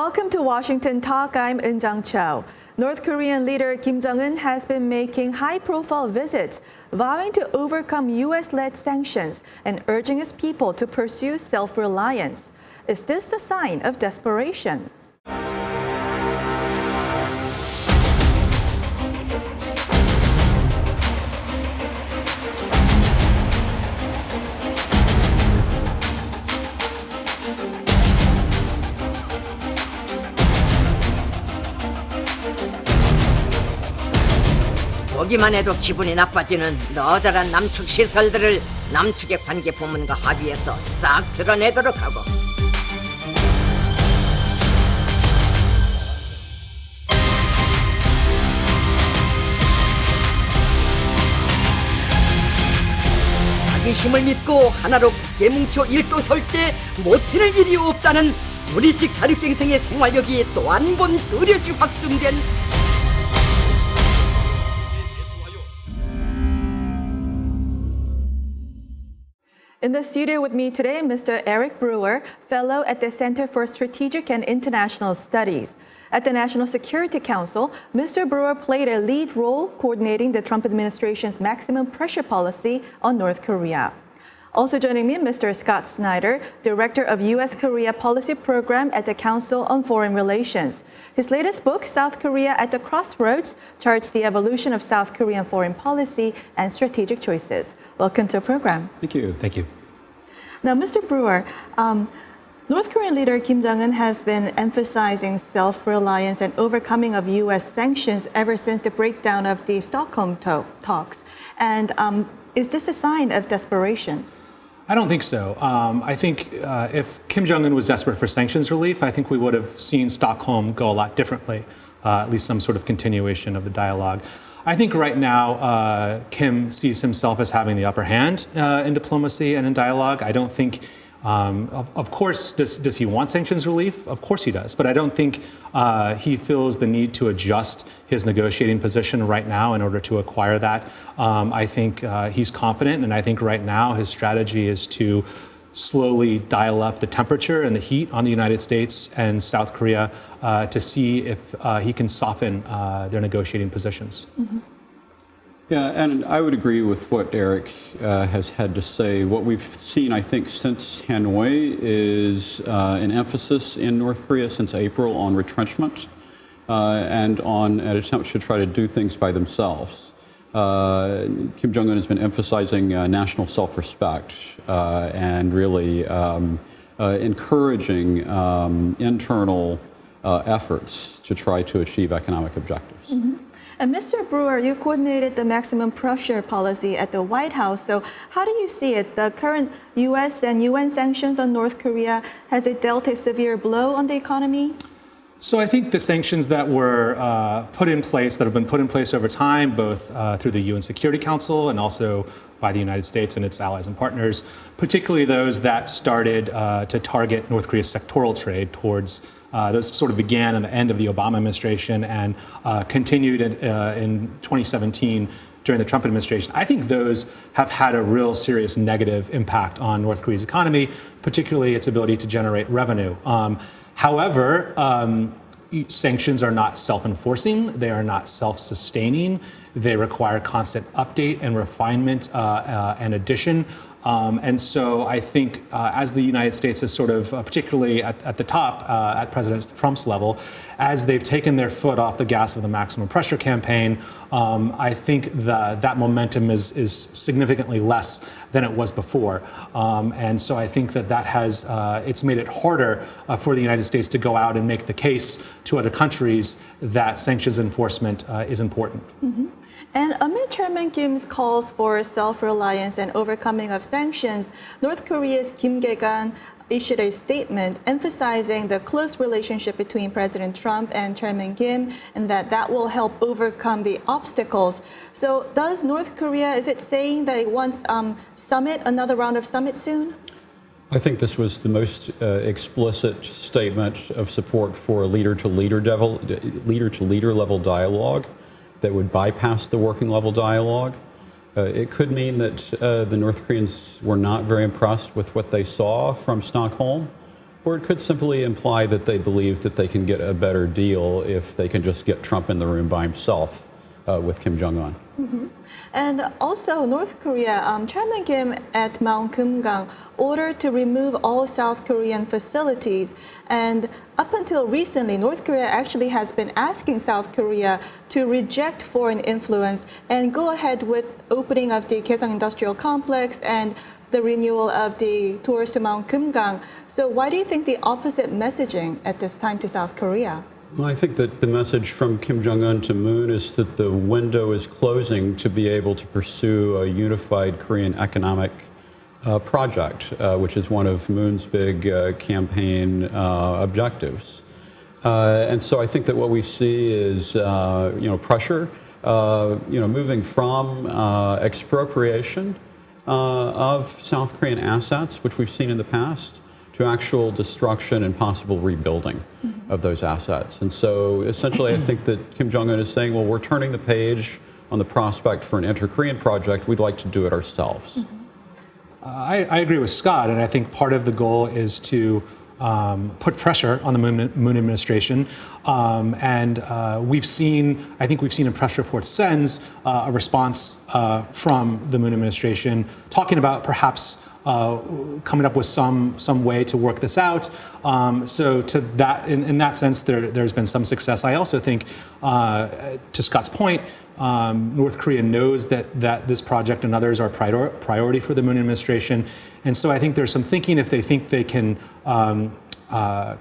Welcome to Washington Talk. I'm Eun-jung Cho. North Korean leader Kim Jong-un has been making high-profile visits, vowing to overcome U.S.-led sanctions and urging his people to pursue self-reliance. Is this a sign of desperation? 보기만 해도 기분이 나빠지는 너저런 남측 시설들을 남측의 관계 부문과 합의해서 싹 드러내도록 하고, 자기 힘을 믿고 하나로 굳게 뭉쳐 일도 설 때 못해낼 일이 없다는 우리식 다륙갱생의 생활력이 또 한 번 뚜렷이 확증된 In the studio with me today, Mr. Eric Brewer, fellow at the Center for Strategic and International Studies. At the National Security Council, Mr. Brewer played a lead role coordinating the Trump administration's maximum pressure policy on North Korea. Also joining me, Mr. Scott Snyder, Director of U.S.-Korea Policy Program at the Council on Foreign Relations. His latest book, South Korea at the Crossroads, charts the evolution of South Korean foreign policy and strategic choices. Welcome to the program. Thank you. Thank you. Now, Mr. Brewer, North Korean leader Kim Jong-un has been emphasizing self-reliance and overcoming of U.S. sanctions ever since the breakdown of the Stockholm talks. And is this a sign of desperation? I don't think so. I think if Kim Jong-un was desperate for sanctions relief, I think we would have seen Stockholm go a lot differently, at least some sort of continuation of the dialogue. I think right now Kim sees himself as having the upper hand in diplomacy and in dialogue. I don't think, of course, does he want sanctions relief? Of course he does. But I don't think he feels the need to adjust his negotiating position right now in order to acquire that. I think he's confident, and I think right now his strategy is to slowly dial up the temperature and the heat on the United States and South Korea to see if he can soften their negotiating positions. Mm-hmm. Yeah, and I would agree with what Eric has had to say. What we've seen, I think, since Hanoi is an emphasis in North Korea since April on retrenchment and on an attempt to try to do things by themselves. Kim Jong-un has been emphasizing national self-respect and really encouraging internal efforts to try to achieve economic objectives. Mm-hmm. And Mr. Brewer, you coordinated the maximum pressure policy at the White House. So how do you see it? The current U.S. and UN sanctions on North Korea, has it dealt a severe blow on the economy? So I think the sanctions that were put in place, that have been put in place over time, both through the UN Security Council and also by the United States and its allies and partners, particularly those that started to target North Korea's sectoral trade towards those sort of began at the end of the Obama administration and continued in 2017 during the Trump administration. I think those have had a real serious negative impact on North Korea's economy, particularly its ability to generate revenue. However, sanctions are not self-enforcing. They are not self-sustaining. They require constant update and refinement and addition. And so I think as the United States is sort of, particularly at the top, at President Trump's level, as they've taken their foot off the gas of the maximum pressure campaign, I think that momentum is significantly less than it was before. And so I think that has, it's made it harder for the United States to go out and make the case to other countries that sanctions enforcement is important. Mm-hmm. And amid Chairman Kim's calls for self-reliance and overcoming of sanctions, North Korea's Kim Gae-gan issued a statement emphasizing the close relationship between President Trump and Chairman Kim and that will help overcome the obstacles. So does North Korea, is it saying that it wants another round of summit soon? I think this was the most explicit statement of support for a leader-to-leader level dialogue that would bypass the working level dialogue. It could mean that the North Koreans were not very impressed with what they saw from Stockholm, or it could simply imply that they believe that they can get a better deal if they can just get Trump in the room by himself with Kim Jong-un. And also, North Korea, Chairman Kim at Mount Kumgang ordered to remove all South Korean facilities. And up until recently, North Korea actually has been asking South Korea to reject foreign influence and go ahead with opening of the Kaesong Industrial Complex and the renewal of the tours to Mount Kumgang. So why do you think the opposite messaging at this time to South Korea? Well, I think that the message from Kim Jong-un to Moon is that the window is closing to be able to pursue a unified Korean economic project, which is one of Moon's big campaign objectives. And so I think that what we see is, pressure, moving from expropriation of South Korean assets, which we've seen in the past, to actual destruction and possible rebuilding of those assets. And so essentially I think that Kim Jong-un is saying, well, we're turning the page on the prospect for an inter-Korean project. We'd like to do it ourselves. I agree with Scott, and I think part of the goal is to put pressure on the Moon administration. We've seen in press reports since a response from the Moon administration talking about perhaps coming up with some way to work this out. So to that, in that sense, there's been some success. I also think, to Scott's point, North Korea knows that this project and others are priority for the Moon administration. And so I think there's some thinking if they think they can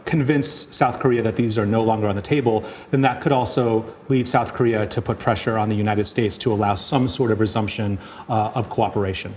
convince South Korea that these are no longer on the table, then that could also lead South Korea to put pressure on the United States to allow some sort of resumption of cooperation.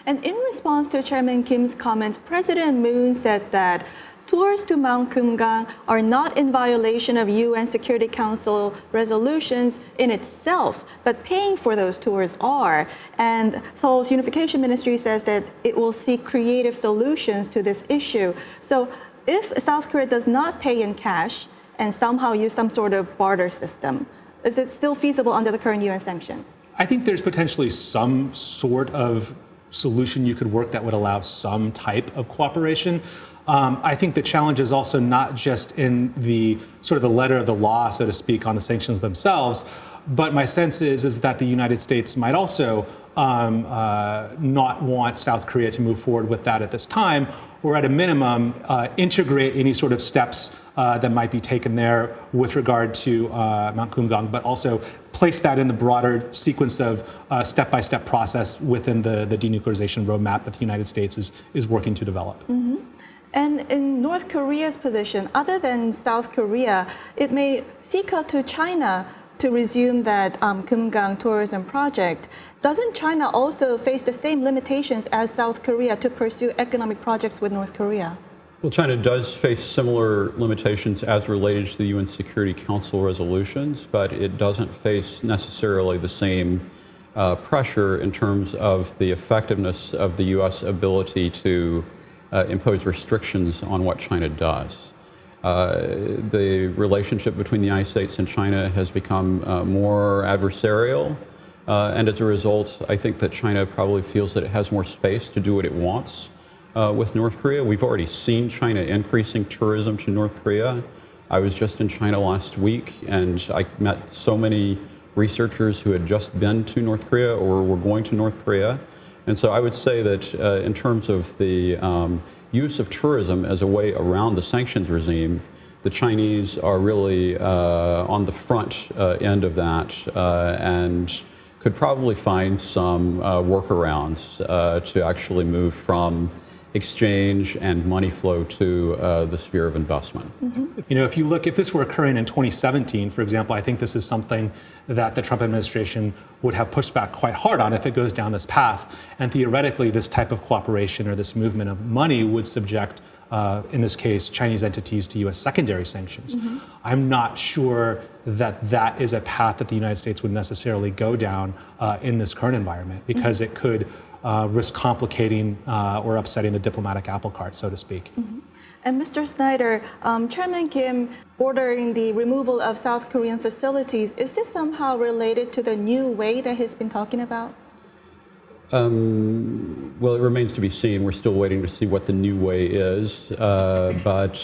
And in response to Chairman Kim's comments, President Moon said that tours to Mount Kumgang are not in violation of UN Security Council resolutions in itself, but paying for those tours are. And Seoul's Unification Ministry says that it will seek creative solutions to this issue. So if South Korea does not pay in cash and somehow use some sort of barter system, is it still feasible under the current UN sanctions? I think there's potentially some sort of solution you could work that would allow some type of cooperation. I think the challenge is also not just in the sort of the letter of the law, so to speak, on the sanctions themselves, but my sense is that the United States might also not want South Korea to move forward with that at this time, or at a minimum, integrate any sort of steps that might be taken there with regard to Mount Kumgang, but also place that in the broader sequence of step-by-step process within the denuclearization roadmap that the United States is working to develop. And in North Korea's position, other than South Korea, it may seek out to China to resume that Kumgang tourism project. Doesn't China also face the same limitations as South Korea to pursue economic projects with North Korea? Well, China does face similar limitations as related to the UN Security Council resolutions, but it doesn't face necessarily the same pressure in terms of the effectiveness of the U.S. ability to impose restrictions on what China does. The relationship between the United States and China has become more adversarial, and as a result, I think that China probably feels that it has more space to do what it wants with North Korea. We've already seen China increasing tourism to North Korea. I was just in China last week, and I met so many researchers who had just been to North Korea or were going to North Korea. And so I would say that in terms of the use of tourism as a way around the sanctions regime, the Chinese are really on the front end of that and could probably find some workarounds to actually move from exchange and money flow to the sphere of investment. You know, if this were occurring in 2017, for example, I think this is something that the Trump administration would have pushed back quite hard on if it goes down this path. And theoretically, this type of cooperation or this movement of money would subject, in this case, Chinese entities to U.S. secondary sanctions. I'm not sure that is a path that the United States would necessarily go down in this current environment, because it could risk complicating or upsetting the diplomatic apple cart, so to speak. And Mr. Snyder, Chairman Kim ordering the removal of South Korean facilities, is this somehow related to the new way that he's been talking about? Well, it remains to be seen. We're still waiting to see what the new way is. But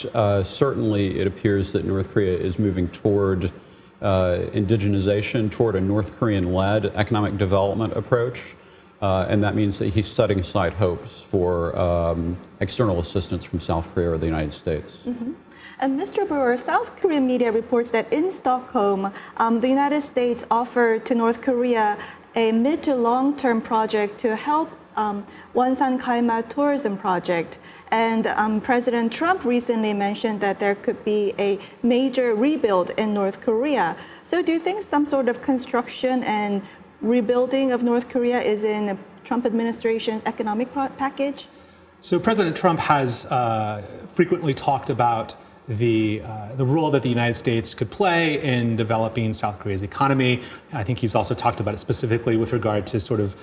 certainly it appears that North Korea is moving toward indigenization, toward a North Korean-led economic development approach. And that means that he's setting aside hopes for external assistance from South Korea or the United States. Mm-hmm. And Mr. Brewer, South Korean media reports that in Stockholm, the United States offered to North Korea a mid to long-term project to help Wonsan Kalma tourism project. And President Trump recently mentioned that there could be a major rebuild in North Korea. So do you think some sort of construction and rebuilding of North Korea is in the Trump administration's economic package? So President Trump has frequently talked about the role that the United States could play in developing South Korea's economy. I think he's also talked about it specifically with regard to sort of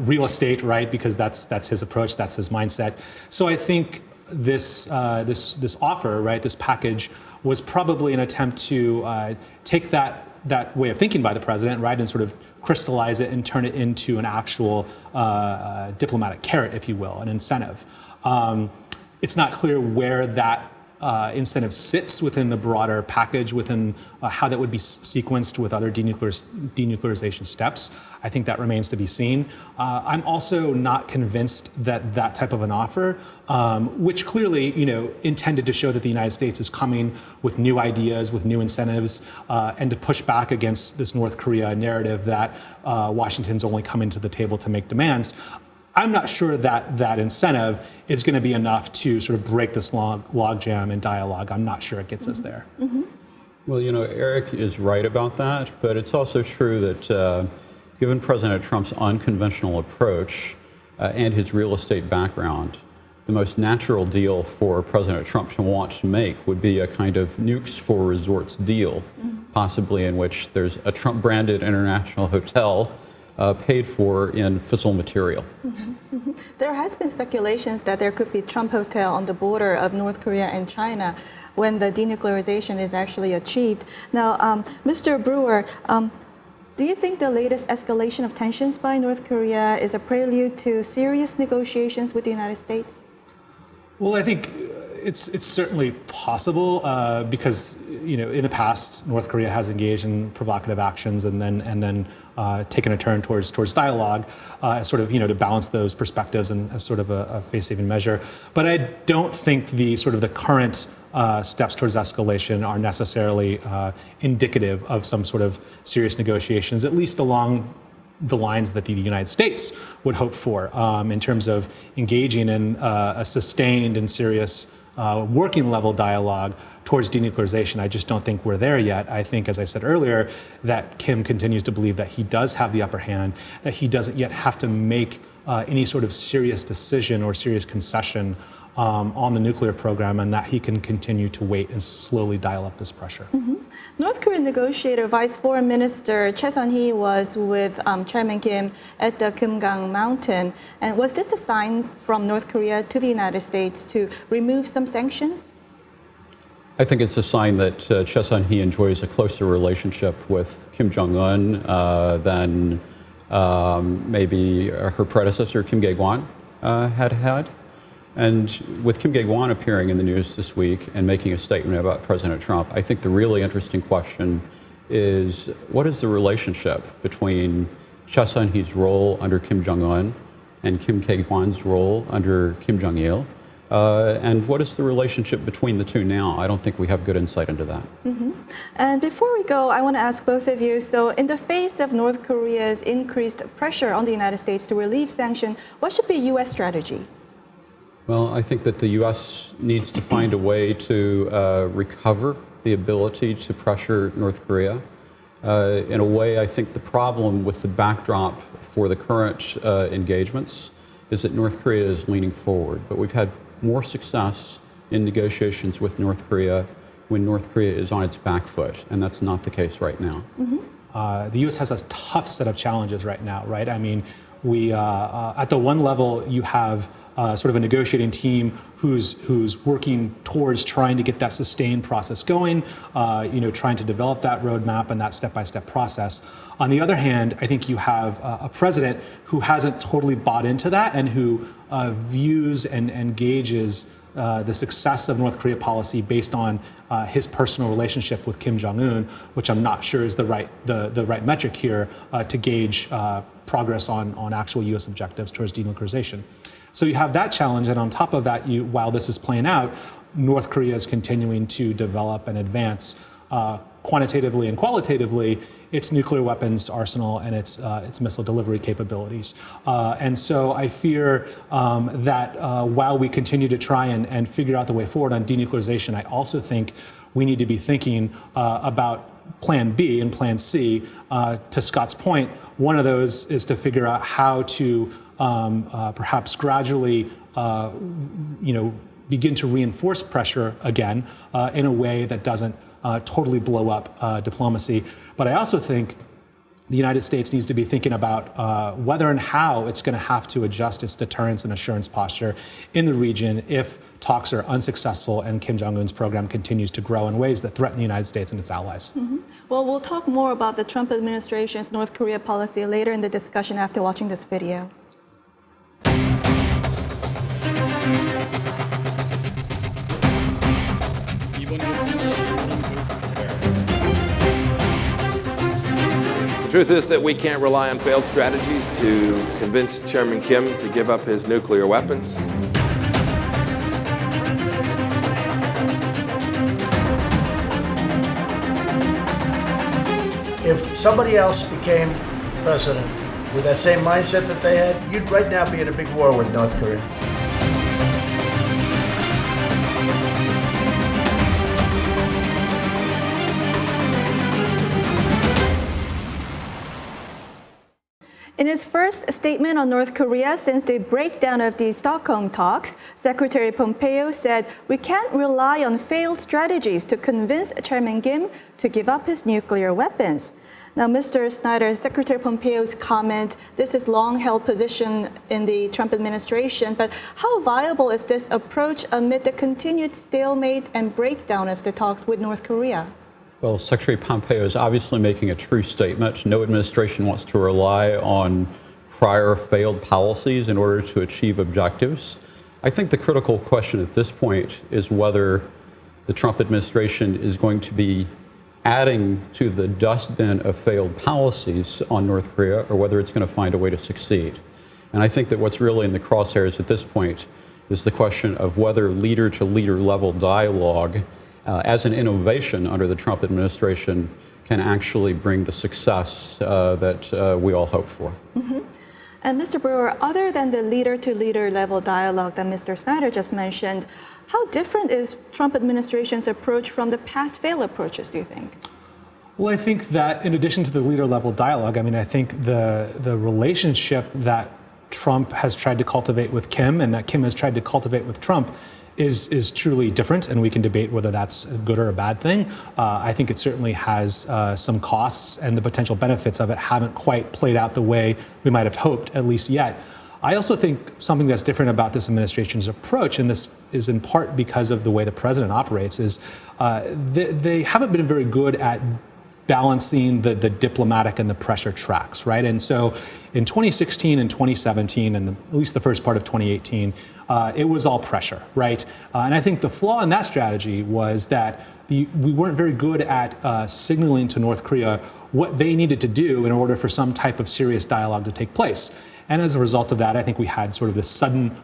real estate, right? Because that's his approach, that's his mindset. So I think this offer, right, this package, was probably an attempt to take that way of thinking by the president, right, and sort of crystallize it and turn it into an actual diplomatic carrot, if you will, an incentive. It's not clear where that incentive sits within the broader package, within how that would be sequenced with other denuclearization steps. I think that remains to be seen. I'm also not convinced that that type of an offer, which clearly, intended to show that the United States is coming with new ideas, with new incentives, and to push back against this North Korea narrative that Washington's only coming to the table to make demands. I'm not sure that incentive is going to be enough to sort of break this logjam in dialogue. I'm not sure it gets us there. Mm-hmm. Well, Eric is right about that, but it's also true that given President Trump's unconventional approach and his real estate background, the most natural deal for President Trump to want to make would be a kind of nukes for resorts deal, possibly in which there's a Trump-branded international hotel paid for in fissile material. Mm-hmm. Mm-hmm. There has been speculations that there could be Trump Hotel on the border of North Korea and China when the denuclearization is actually achieved. Now, Mr. Brewer, do you think the latest escalation of tensions by North Korea is a prelude to serious negotiations with the United States? Well, I think it's certainly possible because in the past North Korea has engaged in provocative actions and then taken a turn towards dialogue, sort of to balance those perspectives and as sort of a face-saving measure. But I don't think the current steps towards escalation are necessarily indicative of some sort of serious negotiations, at least along the lines that the United States would hope for in terms of engaging in a sustained and serious working level dialogue towards denuclearization. I just don't think we're there yet. I think, as I said earlier, that Kim continues to believe that he does have the upper hand, that he doesn't yet have to make any sort of serious decision or serious concession on the nuclear program, and that he can continue to wait and slowly dial up this pressure. Mm-hmm. North Korean negotiator Vice Foreign Minister Choi Sun-hee was with Chairman Kim at the Kumgang Mountain. And was this a sign from North Korea to the United States to remove some sanctions? I think it's a sign that Choi Sun-hee enjoys a closer relationship with Kim Jong-un than maybe her predecessor Kim Dae-kwan had. And with Kim Dae-kwan appearing in the news this week and making a statement about President Trump, I think the really interesting question is, what is the relationship between Choi Sun-hee's role under Kim Jong-un and Kim Dae-kwan's role under Kim Jong-il? And what is the relationship between the two now? I don't think we have good insight into that. Mm-hmm. And before we go, I want to ask both of you, so in the face of North Korea's increased pressure on the United States to relieve sanctions, what should be U.S. strategy? Well, I think that the U.S. needs to find a way to recover the ability to pressure North Korea. In a way, I think the problem with the backdrop for the current engagements is that North Korea is leaning forward. But we've had more success in negotiations with North Korea when North Korea is on its back foot, and that's not the case right now. Mm-hmm. The U.S. has a tough set of challenges right now, right? I mean, we at the one level, you have sort of a negotiating team who's working towards trying to get that sustained process going, trying to develop that roadmap and that step-by-step process. On the other hand, I think you have a president who hasn't totally bought into that and who views and gauges the success of North Korea policy based on his personal relationship with Kim Jong-un, which I'm not sure is the right metric here to gauge progress on actual U.S. objectives towards denuclearization. So you have that challenge, and on top of that, while this is playing out, North Korea is continuing to develop and advance quantitatively and qualitatively its nuclear weapons arsenal and its missile delivery capabilities. And so I fear that while we continue to try and figure out the way forward on denuclearization, I also think we need to be thinking about Plan B and Plan C. To Scott's point, one of those is to figure out how to perhaps gradually, begin to reinforce pressure again in a way that doesn't totally blow up diplomacy. But I also think the United States needs to be thinking about whether and how it's going to have to adjust its deterrence and assurance posture in the region if talks are unsuccessful and Kim Jong-un's program continues to grow in ways that threaten the United States and its allies. Mm-hmm. Well, we'll talk more about the Trump administration's North Korea policy later in the discussion after watching this video. The truth is that we can't rely on failed strategies to convince Chairman Kim to give up his nuclear weapons. If somebody else became president with that same mindset that they had, you'd right now be in a big war with North Korea. In his first statement on North Korea since the breakdown of the Stockholm talks, Secretary Pompeo said, "We can't rely on failed strategies to convince Chairman Kim to give up his nuclear weapons." Now, Mr. Snyder, Secretary Pompeo's comment, this is long-held position in the Trump administration, but how viable is this approach amid the continued stalemate and breakdown of the talks with North Korea? Well, Secretary Pompeo is obviously making a true statement. No administration wants to rely on prior failed policies in order to achieve objectives. I think the critical question at this point is whether the Trump administration is going to be adding to the dustbin of failed policies on North Korea or whether it's going to find a way to succeed. And I think that what's really in the crosshairs at this point is the question of whether leader-to-leader level dialogue as an innovation under the Trump administration can actually bring the success that we all hope for. Mm-hmm. And Mr. Brewer, other than the leader-to-leader level dialogue that Mr. Snyder just mentioned, how different is Trump administration's approach from the past failed approaches, do you think? Well, I think that in addition to the leader level dialogue, I think the relationship that Trump has tried to cultivate with Kim and that Kim has tried to cultivate with Trump is truly different, and we can debate whether that's a good or a bad thing. I think it certainly has some costs, and the potential benefits of it haven't quite played out the way we might have hoped, at least yet. I also think something that's different about this administration's approach, and this is in part because of the way the president operates, is they haven't been very good at balancing the diplomatic and the pressure tracks, right? And so in 2016 and 2017, and at least the first part of 2018, it was all pressure, right? And I think the flaw in that strategy was that we weren't very good at signaling to North Korea what they needed to do in order for some type of serious dialogue to take place. And as a result of that, I think we had sort of this sudden,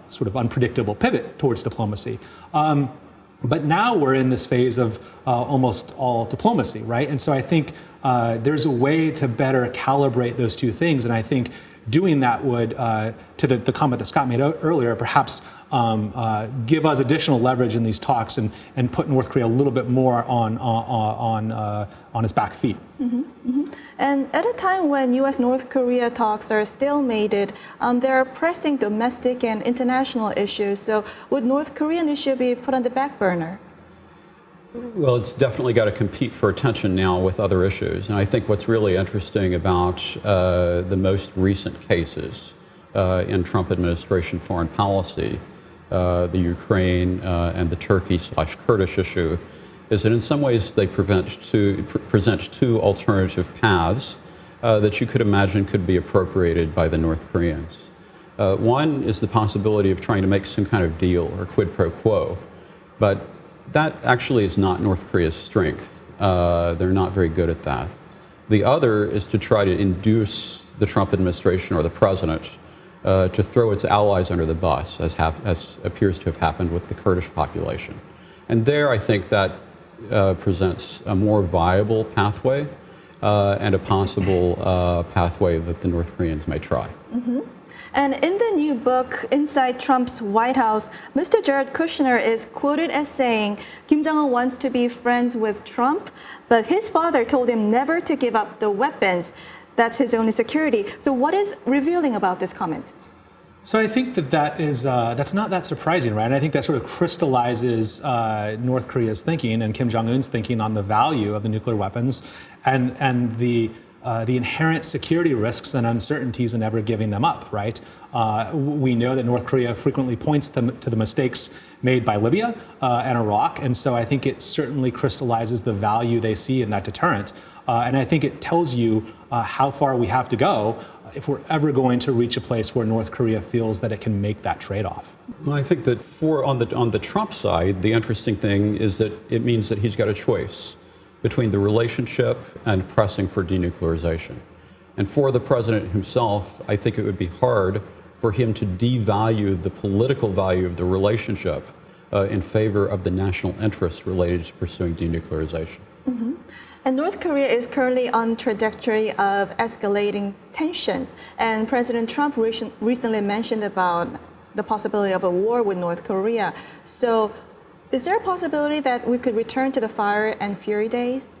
sort of unpredictable pivot towards diplomacy. But now we're in this phase of almost all diplomacy, right? And so I think there's a way to better calibrate those two things. And I think doing that would, to the comment that Scott made earlier, perhaps give us additional leverage in these talks and put North Korea a little bit more on its back feet. Mm-hmm, mm-hmm. And at a time when U.S.-North Korea talks are stalemated, there are pressing domestic and international issues. So would North Korean issue be put on the back burner? Well, it's definitely got to compete for attention now with other issues. And I think what's really interesting about the most recent cases in Trump administration foreign policy, the Ukraine and the Turkey/Kurdish issue, is that in some ways they present two alternative paths that you could imagine could be appropriated by the North Koreans. One is the possibility of trying to make some kind of deal or quid pro quo, but that actually is not North Korea's strength. They're not very good at that. The other is to try to induce the Trump administration or the president to throw its allies under the bus, as appears to have happened with the Kurdish population. And there, I think that presents a more viable pathway and a possible pathway that the North Koreans may try. Mm-hmm. And in the new book, Inside Trump's White House, Mr. Jared Kushner is quoted as saying, Kim Jong-un wants to be friends with Trump, but his father told him never to give up the weapons. That's his only security. So what is revealing about this comment? So I think that's not that surprising, right? And I think that sort of crystallizes North Korea's thinking and Kim Jong-un's thinking on the value of the nuclear weapons and the inherent security risks and uncertainties in ever giving them up, right? We know that North Korea frequently points to the mistakes made by Libya and Iraq, and so I think it certainly crystallizes the value they see in that deterrent. And I think it tells you how far we have to go if we're ever going to reach a place where North Korea feels that it can make that trade-off. Well, I think that on the Trump side, the interesting thing is that it means that he's got a choice between the relationship and pressing for denuclearization. And for the president himself, I think it would be hard for him to devalue the political value of the relationship in favor of the national interest related to pursuing denuclearization. Mm-hmm. And North Korea is currently on trajectory of escalating tensions. And President Trump recently mentioned about the possibility of a war with North Korea. So is there a possibility that we could return to the fire and fury days?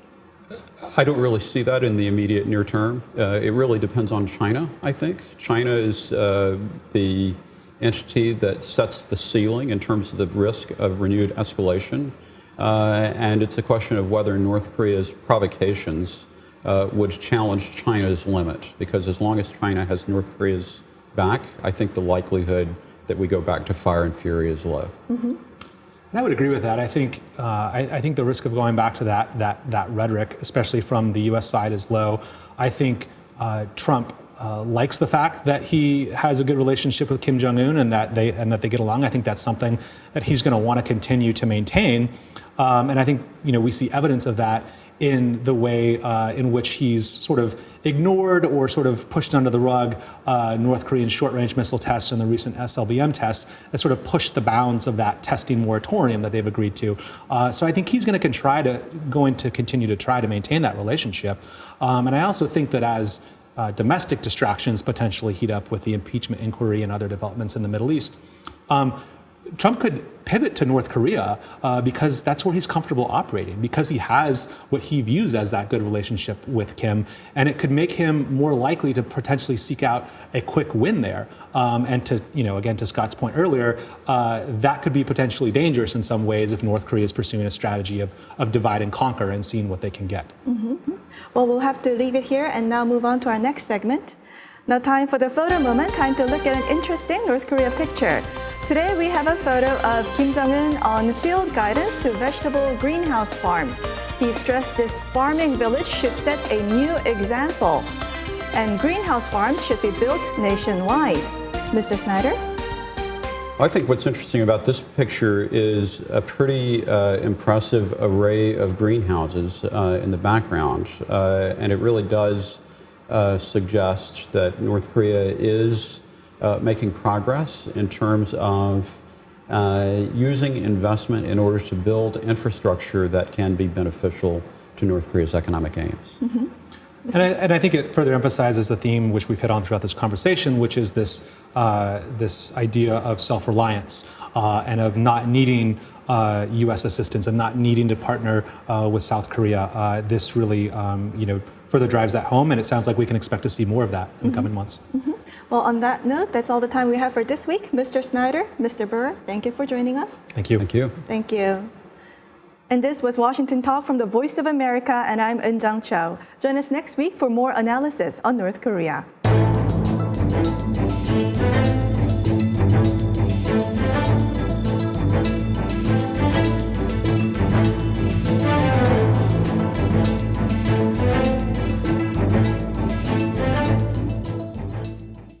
I don't really see that in the immediate near term. It really depends on China, I think. China is the entity that sets the ceiling in terms of the risk of renewed escalation. And it's a question of whether North Korea's provocations would challenge China's limit. Because as long as China has North Korea's back, I think the likelihood that we go back to fire and fury is low. Mm-hmm. And I would agree with that. I think the risk of going back to that rhetoric, especially from the U.S. side, is low. I think Trump likes the fact that he has a good relationship with Kim Jong-un and that they get along. I think that's something that he's going to want to continue to maintain. And I think we see evidence of that in the way in which he's sort of ignored or sort of pushed under the rug North Korean short-range missile tests and the recent SLBM tests that sort of pushed the bounds of that testing moratorium that they've agreed to. So I think he's going to continue to try to maintain that relationship. And I also think that as domestic distractions potentially heat up with the impeachment inquiry and other developments in the Middle East, Trump could pivot to North Korea because that's where he's comfortable operating, because he has what he views as that good relationship with Kim, and it could make him more likely to potentially seek out a quick win there. And to, again, to Scott's point earlier, that could be potentially dangerous in some ways if North Korea is pursuing a strategy of divide and conquer and seeing what they can get. Mm-hmm. Well, we'll have to leave it here and now move on to our next segment. Now time for the photo moment, time to look at an interesting North Korea picture. Today we have a photo of Kim Jong-un on field guidance to vegetable greenhouse farm. He stressed this farming village should set a new example, and greenhouse farms should be built nationwide. Mr. Snyder? I think what's interesting about this picture is a pretty impressive array of greenhouses in the background, and it really does suggest that North Korea is making progress in terms of using investment in order to build infrastructure that can be beneficial to North Korea's economic aims. Mm-hmm. And I think it further emphasizes the theme which we've hit on throughout this conversation, which is this idea of self-reliance and of not needing U.S. assistance and not needing to partner with South Korea. This really, further drives that home, and it sounds like we can expect to see more of that in the coming months. Mm-hmm. Well, on that note, that's all the time we have for this week. Mr. Snyder, Mr. Brewer, thank you for joining us. Thank you. Thank you. Thank you. And this was Washington Talk from the Voice of America, and I'm Eunjang Cho. Join us next week for more analysis on North Korea.